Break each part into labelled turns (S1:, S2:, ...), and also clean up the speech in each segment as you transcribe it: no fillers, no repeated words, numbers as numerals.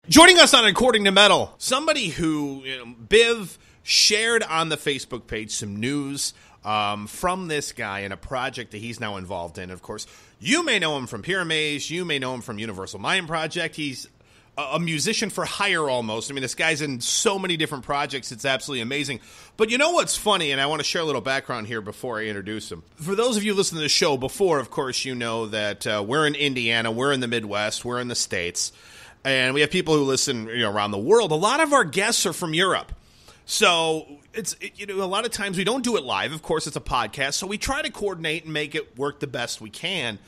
S1: Joining us on According to Metal, somebody who, Biv shared on the Facebook page some news from this guy and a project that he's now involved in. Of course, you may know him from Pyramaze. You may know him from Universal Mind Project. He's a musician for hire almost. I mean, this guy's in so many different projects. It's absolutely amazing. But you know what's funny, and I want to share a little background here before I introduce him. For those of you listening to the show before, of course, you know that we're in Indiana, we're in the Midwest, we're in the States. And we have people who listen, around the world. A lot of our guests are from Europe. So a lot of times we don't do it live. Of course, it's a podcast. So we try to coordinate and make it work the best we can.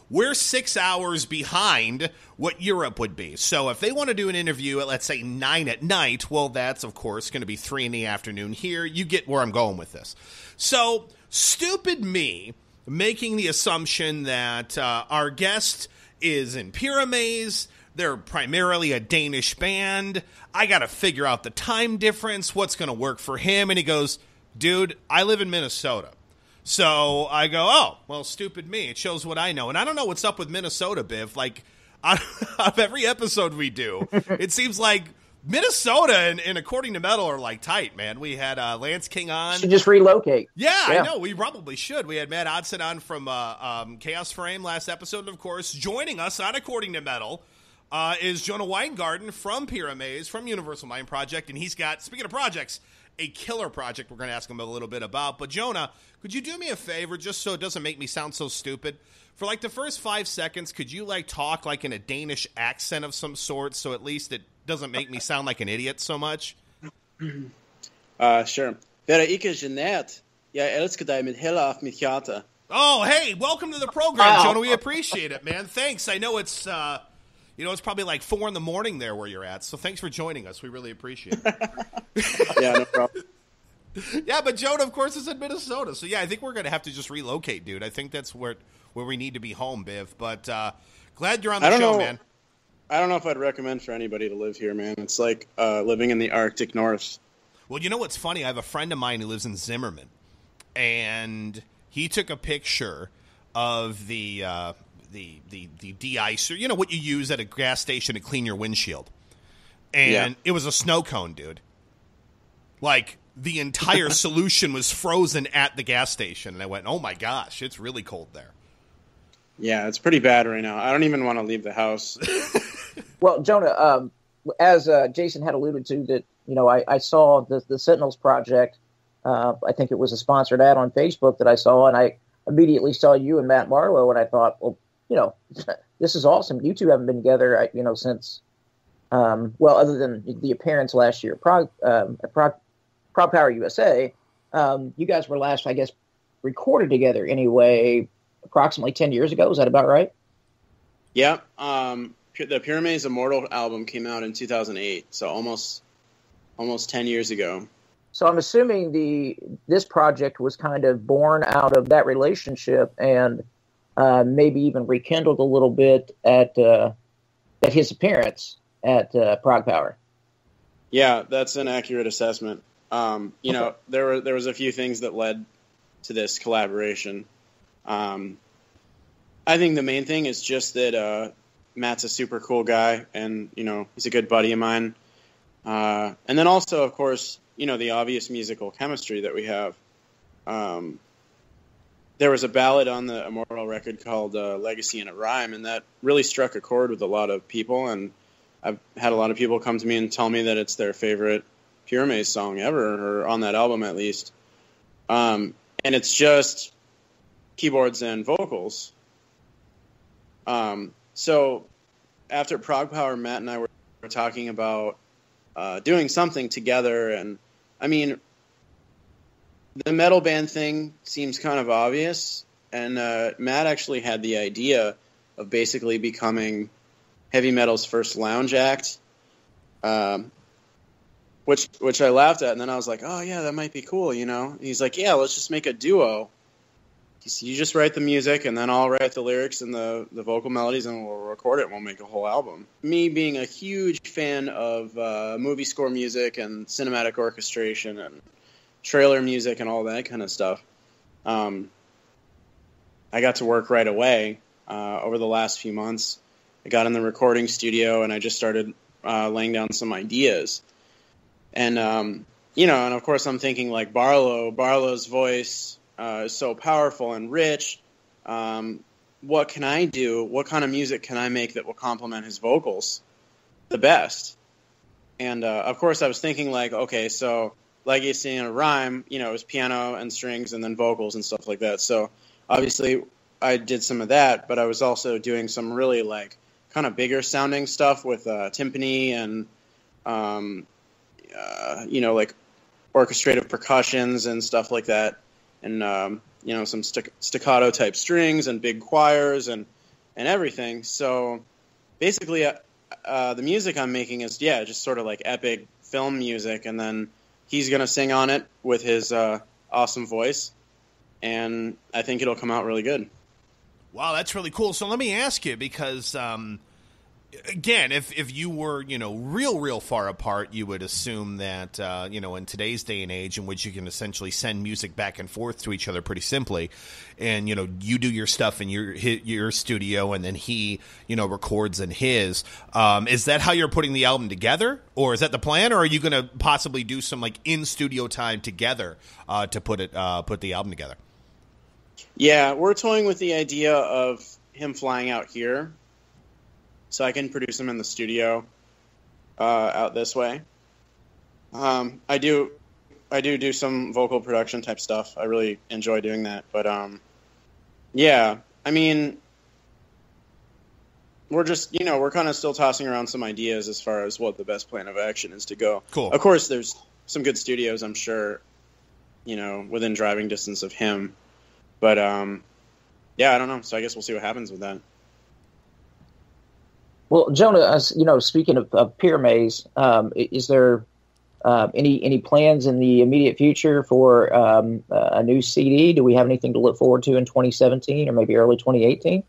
S1: We're 6 hours behind what Europe would be. So if they want to do an interview at, let's say, 9 at night, well, that's, of course, going to be 3 in the afternoon here. You get where I'm going with this. So stupid me making the assumption that our guest is in Pyramaze. They're primarily a Danish band. I got to figure out the time difference, what's going to work for him. And he goes, dude, I live in Minnesota. So I go, oh, well, stupid me. It shows what I know. And I don't know what's up with Minnesota, Biv. Like, of every episode we do, it seems like Minnesota and According to Metal are like tight, man. We had Lance King on.
S2: Should just relocate.
S1: Yeah, I know. We probably should. We had Matt Odson on from Chaos Frame last episode. And, of course, joining us on According to Metal is Jonah Weingarten from Pyramaze, from Universal Mind Project. And he's got, speaking of projects, a killer project we're going to ask him a little bit about. But, Jonah, could you do me a favor, just so it doesn't make me sound so stupid? For, the first 5 seconds, could you, talk, in a Danish accent of some sort, so at least it doesn't make me sound like an idiot so much?
S3: Sure. Være ikke genert. Jeg elsker dig med hele af mit hjerte.
S1: Oh, hey, welcome to the program, Jonah. We appreciate it, man. Thanks. I know it's... it's probably 4 in the morning there where you're at, so thanks for joining us. We really appreciate it.
S3: Yeah, no problem.
S1: Yeah, but Jonah, of course, is in Minnesota. So, yeah, I think we're going to have to just relocate, dude. I think that's where we need to be home, Biv. But glad you're on the show, man.
S3: I don't know if I'd recommend for anybody to live here, man. It's like living in the Arctic North.
S1: Well, you know what's funny? I have a friend of mine who lives in Zimmerman, and he took a picture of the de-icer, what you use at a gas station to clean your windshield. And It was a snow cone, dude. The entire solution was frozen at the gas station. And I went, oh my gosh, it's really cold there.
S3: Yeah, it's pretty bad right now. I don't even want to leave the house.
S2: Well, Jonah, as Jason had alluded to, that I saw the Sentinels project. I think it was a sponsored ad on Facebook that I saw, and I immediately saw you and Matt Barlow, and I thought, well, this is awesome. You two haven't been together, since, other than the appearance last year, ProgPower USA. You guys were last, I guess, recorded together anyway, approximately 10 years ago. Is that about right?
S3: Yeah. The Pyramaze Immortal album came out in 2008, so almost 10 years ago.
S2: So I'm assuming this project was kind of born out of that relationship and maybe even rekindled a little bit at his appearance at ProgPower.
S3: Yeah, that's an accurate assessment. Okay. There was a few things that led to this collaboration. I think the main thing is just that Matt's a super cool guy, and he's a good buddy of mine. And then also, of course, the obvious musical chemistry that we have. There was a ballad on the Immortal record called Legacy in a Rhyme, and that really struck a chord with a lot of people, and I've had a lot of people come to me and tell me that it's their favorite Pyramaze song ever, or on that album at least. And it's just keyboards and vocals. So after ProgPower, Matt and I were talking about doing something together, and I mean, the metal band thing seems kind of obvious, and Matt actually had the idea of basically becoming heavy metal's first lounge act, which I laughed at, and then I was like, oh yeah, that might be cool, He's like, yeah, let's just make a duo. You just write the music, and then I'll write the lyrics and the vocal melodies, and we'll record it, and we'll make a whole album. Me being a huge fan of movie score music and cinematic orchestration and trailer music and all that kind of stuff, I got to work right away over the last few months. I got in the recording studio, and I just started laying down some ideas. And, and of course I'm thinking like Barlow's voice is so powerful and rich. What can I do? What kind of music can I make that will complement his vocals the best? And, of course I was thinking like, okay, so Legacy in a Rhyme, it was piano and strings and then vocals and stuff like that. So obviously I did some of that, but I was also doing some really like kind of bigger sounding stuff with timpani and, like orchestrative percussions and stuff like that. And, some staccato type strings and big choirs and everything. So basically the music I'm making is, just sort of like epic film music. And then he's going to sing on it with his awesome voice. And I think it'll come out really good.
S1: Wow, that's really cool. So let me ask you, because, again, if you were, real far apart, you would assume that, in today's day and age in which you can essentially send music back and forth to each other pretty simply, and, you do your stuff in your studio and then he, records in his, is that how you're putting the album together? Or is that the plan? Or are you going to possibly do some like in-studio time together to put the album together?
S3: Yeah, we're toying with the idea of him flying out here, so I can produce him in the studio out this way. I do some vocal production type stuff. I really enjoy doing that. But I mean, we're just we're kind of still tossing around some ideas as far as what the best plan of action is to go.
S1: Cool.
S3: Of course, there's some good studios, I'm sure, within driving distance of him. But, I don't know. So I guess we'll see what happens with that.
S2: Well, Jonah, speaking of Pyramaze, is there any plans in the immediate future for a new CD? Do we have anything to look forward to in 2017 or maybe early 2018?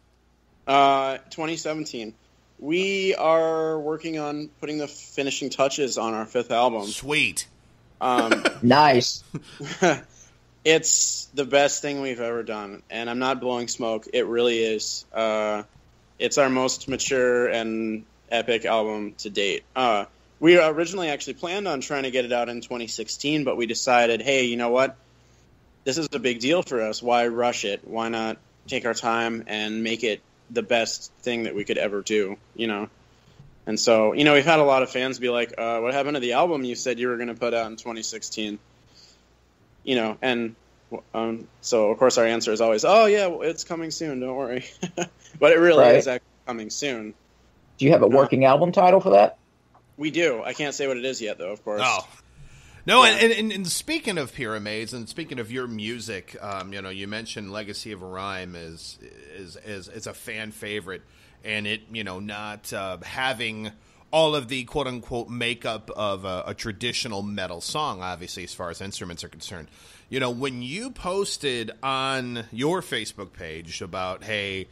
S3: 2017. We are working on putting the finishing touches on our 5th album.
S1: Sweet.
S2: Nice.
S3: It's the best thing we've ever done, and I'm not blowing smoke. It really is. It's our most mature and epic album to date. We originally actually planned on trying to get it out in 2016, but we decided, hey, you know what? This is a big deal for us. Why rush it? Why not take our time and make it the best thing that we could ever do, And so, we've had a lot of fans be like, what happened to the album you said you were going to put out in 2016? And so of course our answer is always, oh yeah, well, it's coming soon, don't worry. But it really is actually coming soon.
S2: Do you have a working album title for that?
S3: We do. I can't say what it is yet, though, of course.
S1: Oh. No, yeah. and speaking of Pyramaze and speaking of your music, you mentioned Legacy of a Rhyme is a fan favorite, and it, not having all of the quote-unquote makeup of a traditional metal song, obviously, as far as instruments are concerned. When you posted on your Facebook page about, hey,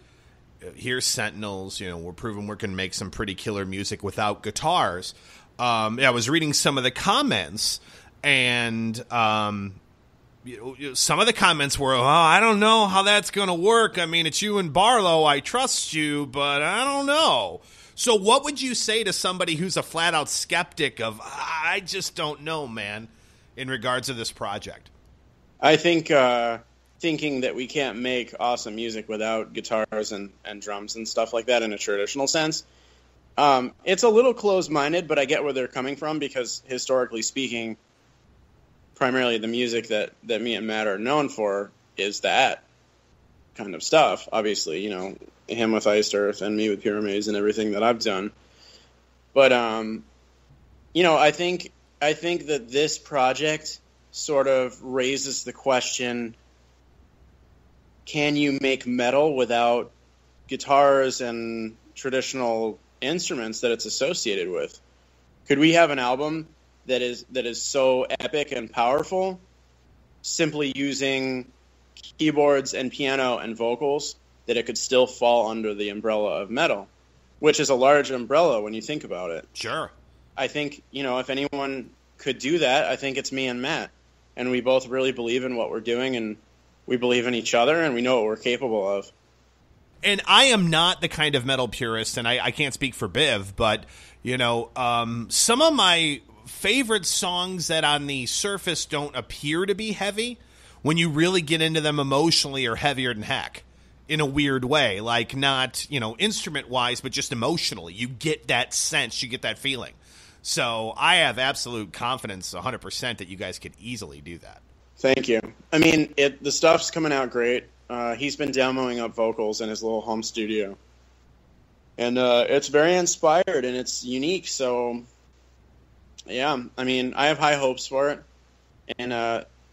S1: here's Sentinels, we're proving we can make some pretty killer music without guitars, I was reading some of the comments, and some of the comments were, I don't know how that's going to work. I mean, it's you and Barlow. I trust you, but I don't know. So what would you say to somebody who's a flat-out skeptic of, I just don't know, man, in regards to this project?
S3: I think thinking that we can't make awesome music without guitars and drums and stuff like that in a traditional sense, it's a little closed-minded, but I get where they're coming from because, historically speaking, primarily the music that me and Matt are known for is that kind of stuff, obviously, him with Iced Earth and me with Pyramaze and everything that I've done. But, I think that this project sort of raises the question, can you make metal without guitars and traditional instruments that it's associated with? Could we have an album that is so epic and powerful simply using keyboards and piano and vocals that it could still fall under the umbrella of metal, which is a large umbrella when you think about it?
S1: Sure.
S3: I think, if anyone could do that, I think it's me and Matt. And we both really believe in what we're doing, and we believe in each other, and we know what we're capable of.
S1: And I am not the kind of metal purist, and I can't speak for Biv, but, Some of my favorite songs that on the surface don't appear to be heavy, when you really get into them emotionally, are heavier than heck in a weird way. Like, not, instrument-wise, but just emotionally. You get that sense, you get that feeling. So I have absolute confidence 100% that you guys could easily do that.
S3: Thank you. I mean, the stuff's coming out great. He's been demoing up vocals in his little home studio. And it's very inspired and it's unique. So, yeah, I mean, I have high hopes for it. And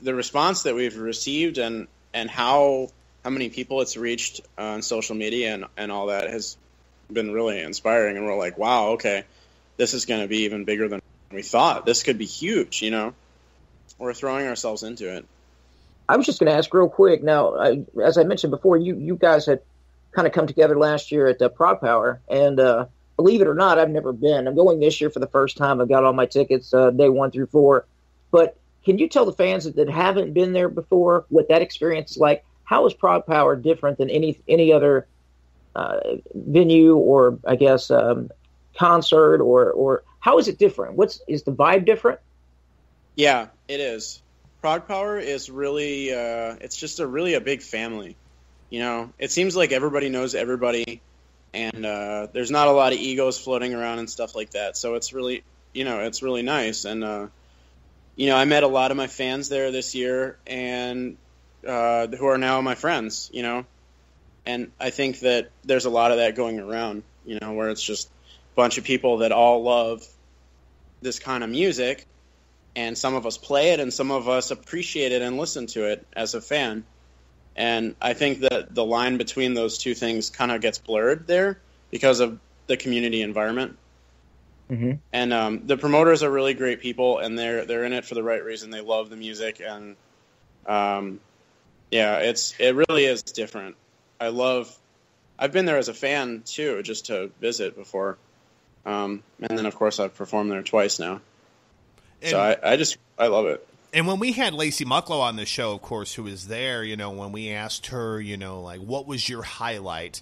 S3: the response that we've received and how many people it's reached on social media and all that has been really inspiring. And we're like, wow, okay, this is going to be even bigger than we thought. This could be huge, We're throwing ourselves into it.
S2: I was just going to ask real quick. Now, as I mentioned before, you guys had kind of come together last year at ProgPower, and believe it or not, I've never been. I'm going this year for the first time. I've got all my tickets day 1 through 4. But can you tell the fans that haven't been there before what that experience is like? How is ProgPower different than any other venue or, I guess, concert, or how is it different? Is the vibe different?
S3: Yeah, it is. ProgPower is really, it's just really a big family. It seems like everybody knows everybody, and there's not a lot of egos floating around and stuff like that. So it's really, it's really nice. And, I met a lot of my fans there this year, and who are now my friends, and I think that there's a lot of that going around, where it's just a bunch of people that all love this kind of music, and some of us play it and some of us appreciate it and listen to it as a fan. And I think that the line between those two things kind of gets blurred there because of the community environment. Mm-hmm. And the promoters are really great people, and they're in it for the right reason. They love the music, and it really is different. I've been there as a fan too, just to visit before, and then of course I've performed there twice now. So I love it.
S1: And when we had Lacey Mucklow on the show, of course, who was there, when we asked her, what was your highlight?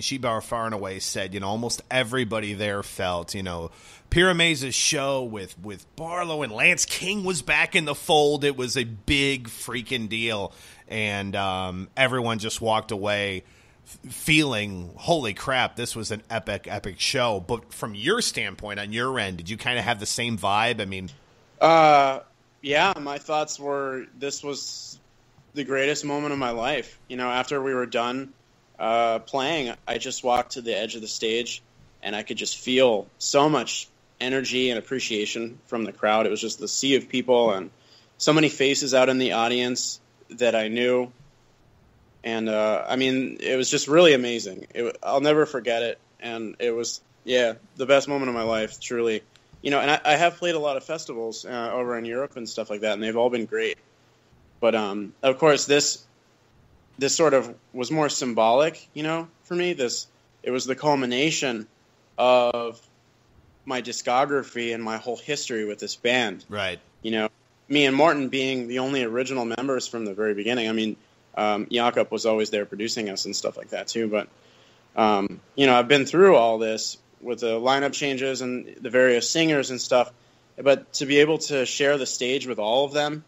S1: She far and away said, almost everybody there felt, Pyramaze's show with Barlow and Lance King was back in the fold. It was a big freaking deal. And everyone just walked away feeling, holy crap, this was an epic show. But from your standpoint, on your end, did you kind of have the same vibe?
S3: Yeah, my thoughts were this was the greatest moment of my life. After we were done playing, I just walked to the edge of the stage, and I could just feel so much energy and appreciation from the crowd. It was just the sea of people and so many faces out in the audience that I knew. And, it was just really amazing. I'll never forget it. And it was, the best moment of my life, truly. And I have played a lot of festivals over in Europe and stuff like that, and they've all been great. But, of course, this sort of was more symbolic, for me. It was the culmination of my discography and my whole history with this band.
S1: Right.
S3: Me and Morton being the only original members from the very beginning. Jakob was always there producing us and stuff like that too. But, I've been through all this with the lineup changes and the various singers and stuff. But to be able to share the stage with all of them,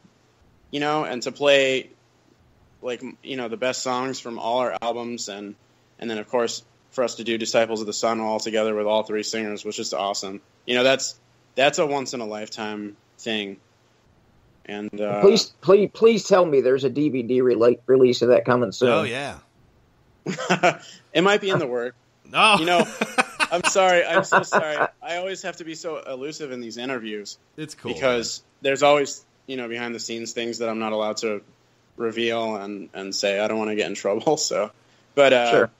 S3: and to play the best songs from all our albums, and then of course for us to do Disciples of the Sun all together with all three singers was just awesome. That's a once in a lifetime thing. And please tell me there's a DVD release of that coming soon.
S1: Oh yeah,
S3: it might be in the works.
S1: No,
S3: I'm sorry. I'm so sorry. I always have to be so elusive in these interviews.
S1: It's cool
S3: because there's always behind the scenes things that I'm not allowed to reveal and say. I don't want to get in trouble. So, but
S2: sure.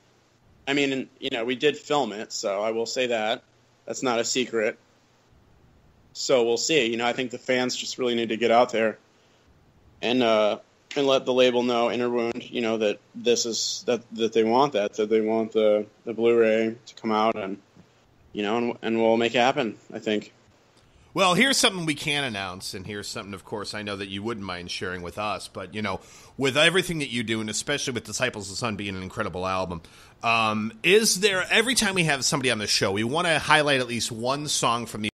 S3: We did film it, so I will say that's not a secret. So we'll see. I think the fans just really need to get out there and let the label know, Interwound, that this is that they want that they want the Blu-ray to come out, and and we'll make it happen, I think.
S1: Well, here's something we can announce, and here's something, of course, I know that you wouldn't mind sharing with us, but, with everything that you do, and especially with Disciples of the Sun being an incredible album, is there, every time we have somebody on the show, we want to highlight at least one song from the